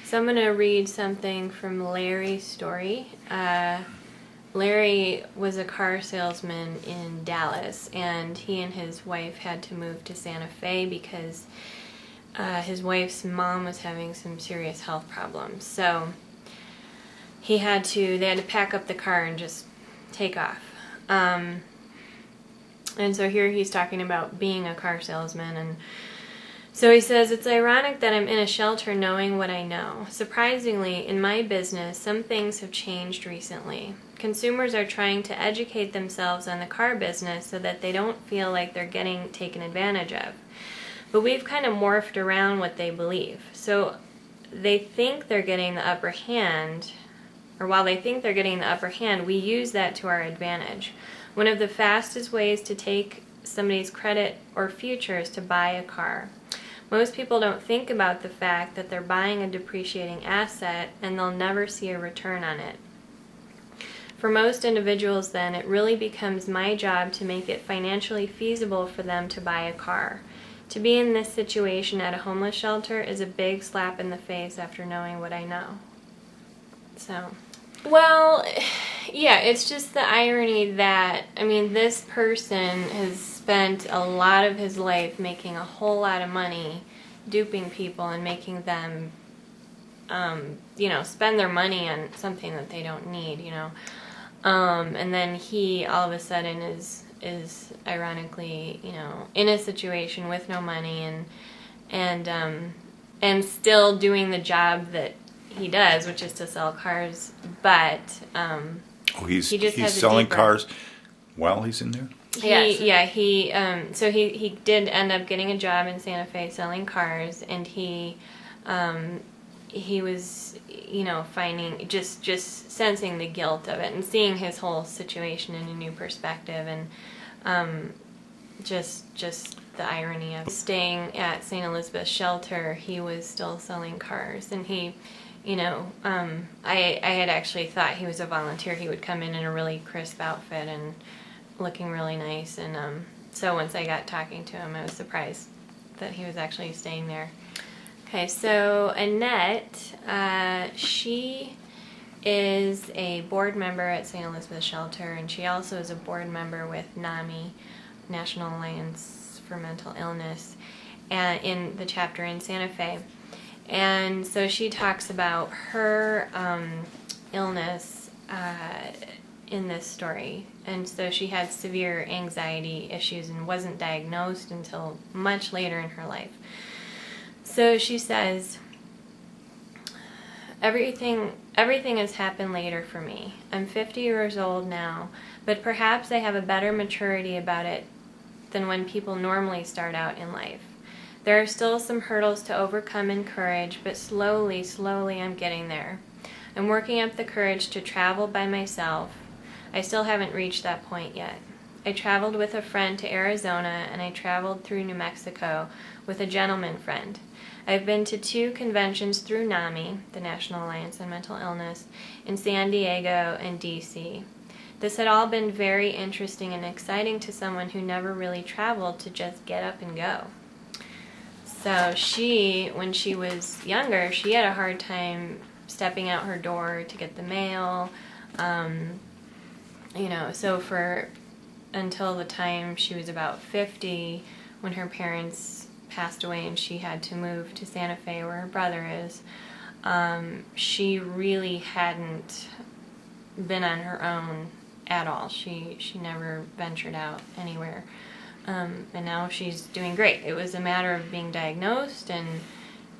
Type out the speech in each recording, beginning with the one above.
So I'm going to read something from Larry's story. Larry was a car salesman in Dallas, and he and his wife had to move to Santa Fe because his wife's mom was having some serious health problems. So they had to pack up the car and just take off. And so here he's talking about being a car salesman, and so he says, "It's ironic that I'm in a shelter knowing what I know. Surprisingly, in my business, some things have changed recently. Consumers are trying to educate themselves on the car business so that they don't feel like they're getting taken advantage of. But we've kind of morphed around what they believe. So they think they're getting the upper hand, or while they think they're getting the upper hand, we use that to our advantage. One of the fastest ways to take somebody's credit or future is to buy a car. Most people don't think about the fact that they're buying a depreciating asset and they'll never see a return on it. For most individuals, then, it really becomes my job to make it financially feasible for them to buy a car. To be in this situation at a homeless shelter is a big slap in the face after knowing what I know." So, well, yeah, it's just the irony that, I mean, this person has spent a lot of his life making a whole lot of money duping people and making them, spend their money on something that they don't need, and then he all of a sudden is ironically, in a situation with no money and still doing the job that he does, which is to sell cars, but he's has selling cars while he's in there? He did end up getting a job in Santa Fe selling cars, and he was, finding, just sensing the guilt of it and seeing his whole situation in a new perspective, and just the irony of staying at St. Elizabeth's shelter. He was still selling cars, and he, I had actually thought he was a volunteer. He would come in a really crisp outfit and looking really nice, and so once I got talking to him, I was surprised that he was actually staying there. Okay, so Annette, she is a board member at St. Elizabeth's Shelter, and she also is a board member with NAMI, National Alliance for Mental Illness, in the chapter in Santa Fe. And so she talks about her illness in this story. And so she had severe anxiety issues and wasn't diagnosed until much later in her life. So she says, everything has happened later for me. I'm 50 years old now, but perhaps I have a better maturity about it than when people normally start out in life. There are still some hurdles to overcome in courage, but slowly I'm getting there. I'm working up the courage to travel by myself. I still haven't reached that point yet. I traveled with a friend to Arizona, and I traveled through New Mexico with a gentleman friend. I've been to 2 conventions through NAMI, the National Alliance on Mental Illness, in San Diego and D.C. This had all been very interesting and exciting to someone who never really traveled to just get up and go. So she, when she was younger, she had a hard time stepping out her door to get the mail, so until the time she was about 50, when her parents passed away and she had to move to Santa Fe where her brother is, she really hadn't been on her own at all. She never ventured out anywhere. And now she's doing great. It was a matter of being diagnosed and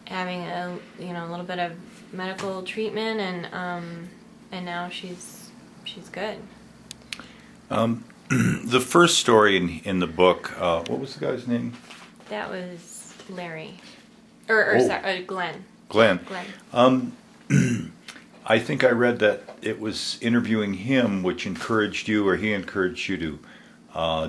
having a little bit of medical treatment, and now she's good. The first story in the book, what was the guy's name? That was Larry, sorry, Glenn. Glenn. I think I read that it was interviewing him which encouraged you, or he encouraged you to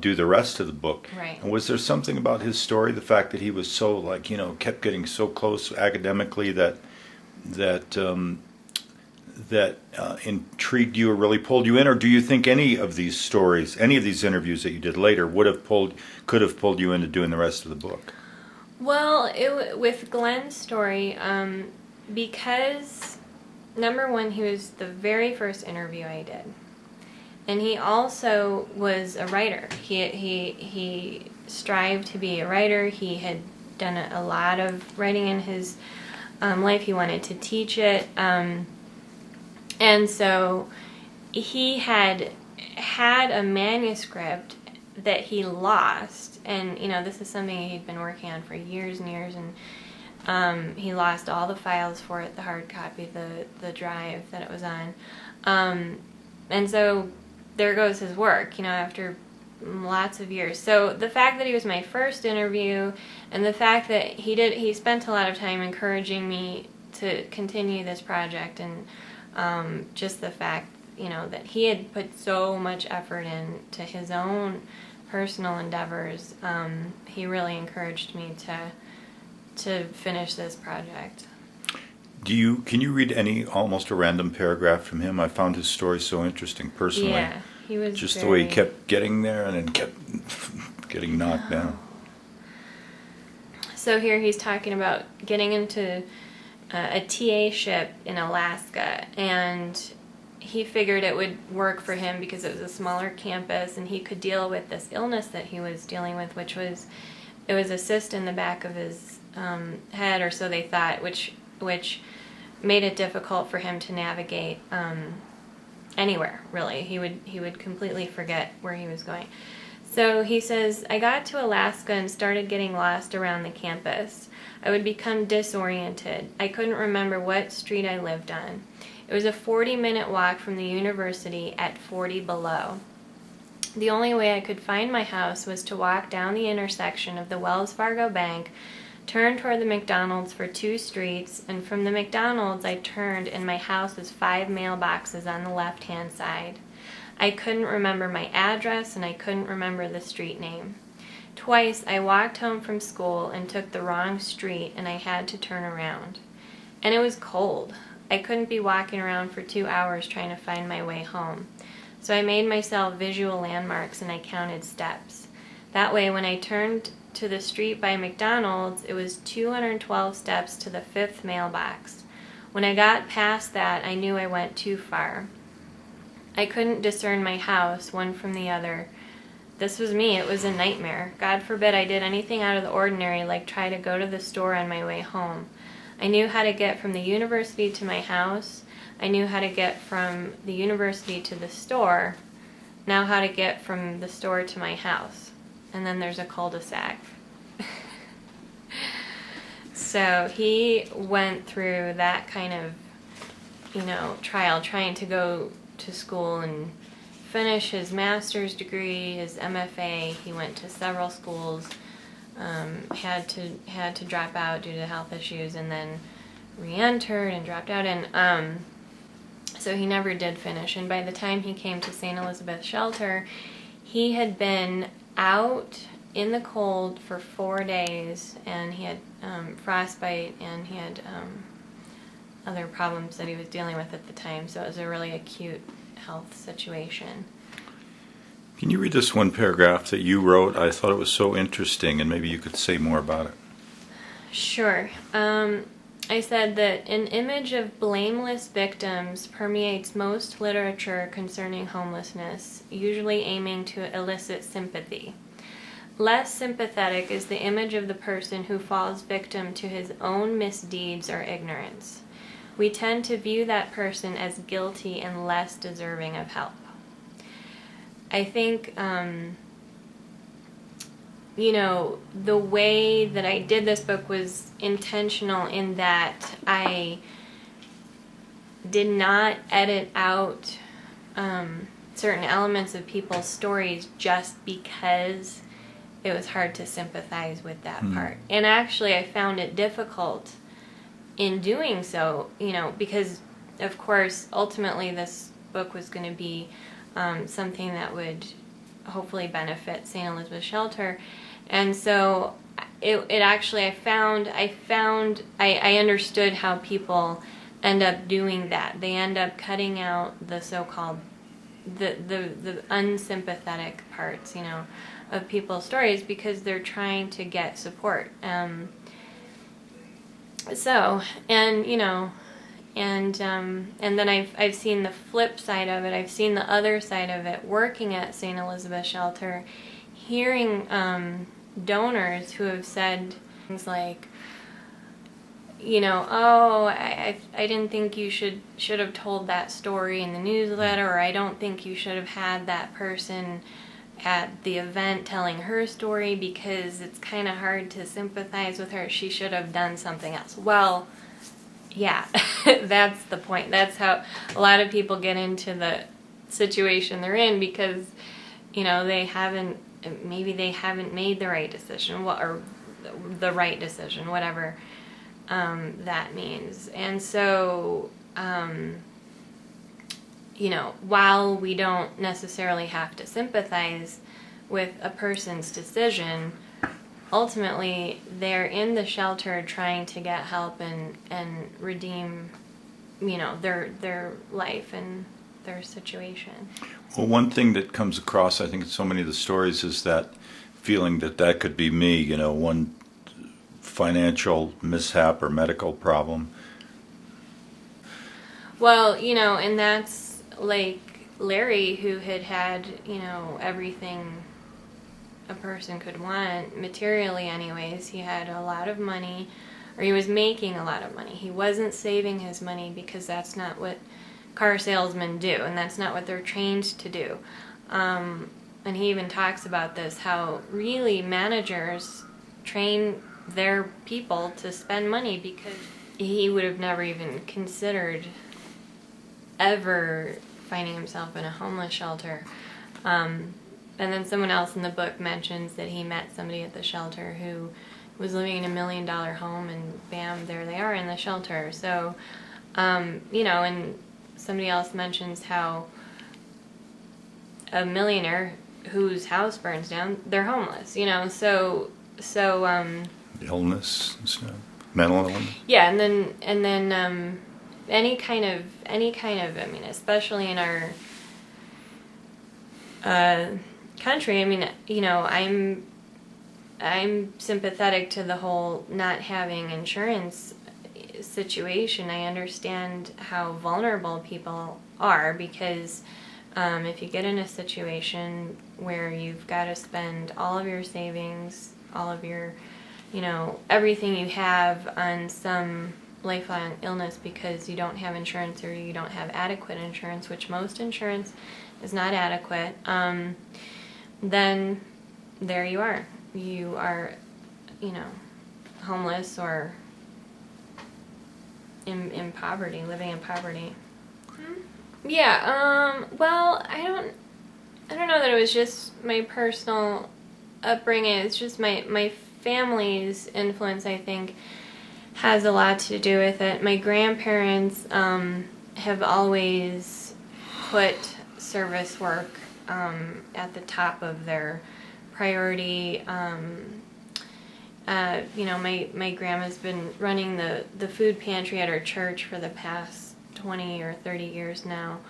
do the rest of the book. Right. And was there something about his story, the fact that he was so kept getting so close academically that intrigued you or really pulled you in, or do you think any of these stories, any of these interviews that you did later, could have pulled you into doing the rest of the book? Well, with Glenn's story, because, number one, he was the very first interview I did. And he also was a writer. He strived to be a writer. He had done a lot of writing in his life. He wanted to teach it. And so he had a manuscript that he lost. And, you know, this is something he'd been working on for years and years. And he lost all the files for it, the hard copy, the drive that it was on. And so there goes his work, you know, after lots of years. So the fact that he was my first interview, and the fact that he spent a lot of time encouraging me to continue this project, and just the fact, you know, that he had put so much effort into his own personal endeavors, he really encouraged me to finish this project. Can you read almost a random paragraph from him? I found his story so interesting personally. Yeah, he was just the way he kept getting there and then kept getting knocked down. So here he's talking about getting into a TA ship in Alaska, and he figured it would work for him because it was a smaller campus and he could deal with this illness that he was dealing with, which was, it was a cyst in the back of his head, or so they thought, which made it difficult for him to navigate anywhere, really. He would completely forget where he was going. So he says, I got to Alaska and started getting lost around the campus. I would become disoriented. I couldn't remember what street I lived on. It was a 40-minute walk from the university at 40 below. The only way I could find my house was to walk down the intersection of the Wells Fargo Bank, turn toward the McDonald's for 2 streets, and from the McDonald's I turned and my house was 5 mailboxes on the left-hand side. I couldn't remember my address and I couldn't remember the street name. Twice I walked home from school and took the wrong street and I had to turn around. And it was cold. I couldn't be walking around for 2 hours trying to find my way home. So I made myself visual landmarks and I counted steps. That way when I turned to the street by McDonald's, it was 212 steps to the 5th mailbox. When I got past that, I knew I went too far. I couldn't discern my house, one from the other. This was me. It was a nightmare. God forbid I did anything out of the ordinary, like try to go to the store on my way home. I knew how to get from the university to my house. I knew how to get from the university to the store. Now how to get from the store to my house. And then there's a cul-de-sac. So he went through that kind of, you know, trial, trying to go to school and finish his master's degree, his MFA. He went to several schools, had to drop out due to health issues, and then re-entered and dropped out, and so he never did finish. And by the time he came to St. Elizabeth Shelter, he had been out in the cold for 4 days, and he had frostbite, and he had other problems that he was dealing with at the time, so it was a really acute health situation. Can you read this one paragraph that you wrote? I thought it was so interesting, and maybe you could say more about it. Sure. I said that an image of blameless victims permeates most literature concerning homelessness, usually aiming to elicit sympathy. Less sympathetic is the image of the person who falls victim to his own misdeeds or ignorance. We tend to view that person as guilty and less deserving of help. I think, you know, the way that I did this book was intentional in that I did not edit out certain elements of people's stories just because it was hard to sympathize with that part. And actually I found it difficult in doing so, you know, because of course ultimately this book was going to be something that would hopefully benefit St. Elizabeth Shelter. And so it actually I understood how people end up doing that. They end up cutting out the so-called the unsympathetic parts, you know, of people's stories because they're trying to get support. So, and you know, and then I've seen the flip side of it. I've seen the other side of it, working at St. Elizabeth Shelter, hearing donors who have said things like, you know, oh, I didn't think you should have told that story in the newsletter, or I don't think you should have had that person at the event telling her story because it's kind of hard to sympathize with her. She should have done something else. Well, yeah, that's the point. That's how a lot of people get into the situation they're in, because, you know, maybe they haven't made the right decision, or the right decision, whatever that means. And so, you know, while we don't necessarily have to sympathize with a person's decision, ultimately they're in the shelter trying to get help and redeem, you know, their life and their situation. Well, one thing that comes across, I think, in so many of the stories is that feeling that could be me, you know, one financial mishap or medical problem. Well, you know, and that's like Larry, who had, you know, everything a person could want, materially anyways. He had a lot of money, or he was making a lot of money. He wasn't saving his money, because that's not what car salesmen do, and that's not what they're trained to do. And he even talks about this, how really managers train their people to spend money, because he would have never even considered ever finding himself in a homeless shelter. And then someone else in the book mentions that he met somebody at the shelter who was living in $1 million home, and bam, there they are in the shelter. So, you know, and somebody else mentions how a millionaire whose house burns down, they're homeless, you know, so Illness, mental illness. yeah, and then any kind of, I mean, especially in our country, I mean, you know, I'm sympathetic to the whole not having insurance situation. I understand how vulnerable people are, because if you get in a situation where you've got to spend all of your savings, all of your, you know, everything you have on some lifelong illness because you don't have insurance, or you don't have adequate insurance, which most insurance is not adequate, then there you are. You are, you know, homeless, or in poverty, living in poverty. Yeah, well, I don't know that it was just my personal upbringing. It's just my family's influence, I think, has a lot to do with it. My grandparents have always put service work at the top of their priority. You know, my grandma's been running the food pantry at her church for the past 20 or 30 years now.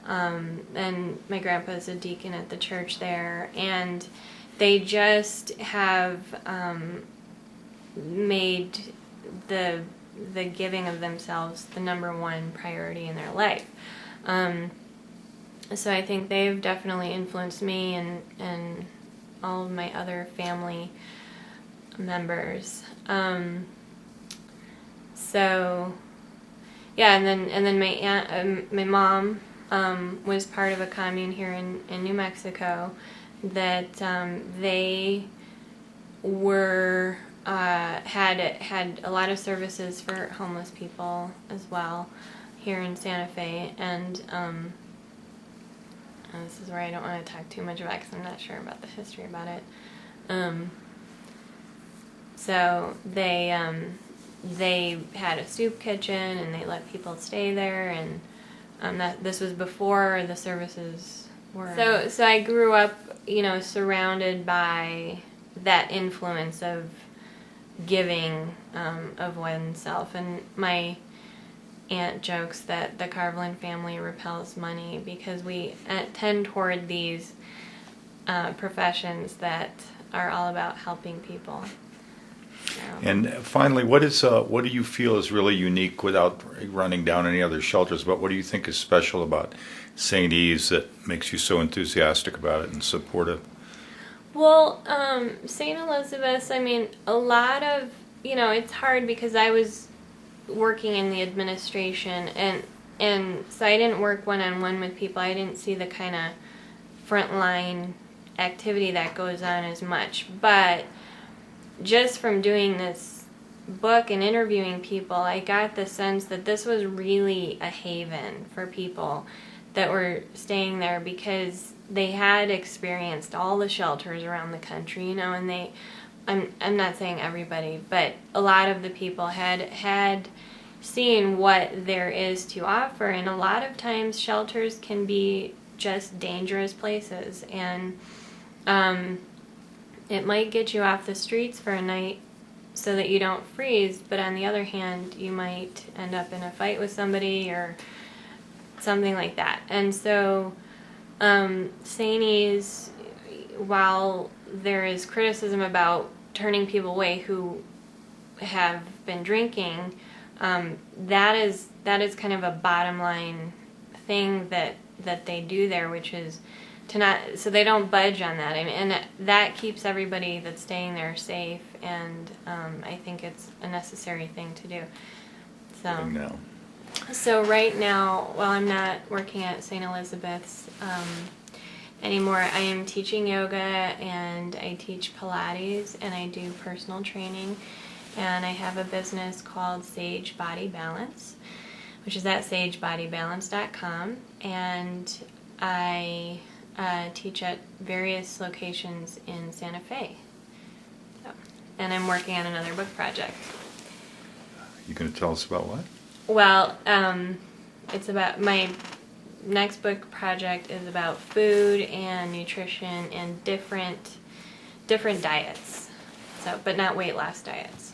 And my grandpa's a deacon at the church there, and they just have made the giving of themselves the #1 priority in their life. So I think they've definitely influenced me and all of my other family members. So yeah, and then my aunt, my mom was part of a commune here in New Mexico that they were had a lot of services for homeless people as well here in Santa Fe, and this is where I don't want to talk too much about, because I'm not sure about the history about it. So they had a soup kitchen, and they let people stay there, and this was before the services were. So I grew up, you know, surrounded by that influence of giving of oneself, and my aunt jokes that the Carvlin family repels money because we tend toward these professions that are all about helping people. And finally, what do you feel is really unique, without running down any other shelters, but what do you think is special about St. E's that makes you so enthusiastic about it and supportive? Well, St. Elizabeth's, I mean, a lot of, it's hard because I was working in the administration, and so I didn't work one-on-one with people. I didn't see the kind of frontline activity that goes on as much. But just from doing this book and interviewing people, I got the sense that this was really a haven for people that were staying there, because they had experienced all the shelters around the country, and I'm not saying everybody, but a lot of the people had seen what there is to offer, and a lot of times shelters can be just dangerous places, and it might get you off the streets for a night so that you don't freeze, but on the other hand, you might end up in a fight with somebody or something like that. And so St. E's, while there is criticism about turning people away who have been drinking, that is kind of a bottom line thing that they do there, which is to not, so they don't budge on that. I mean, and that keeps everybody that's staying there safe, and I think it's a necessary thing to do. So right now, while I'm not working at St. Elizabeth's anymore, I am teaching yoga, and I teach Pilates, and I do personal training, and I have a business called Sage Body Balance, which is at sagebodybalance.com, and I teach at various locations in Santa Fe. So, and I'm working on another book project. You going to tell us about what? Well, it's about, my next book project is about food and nutrition and different diets. So, but not weight loss diets.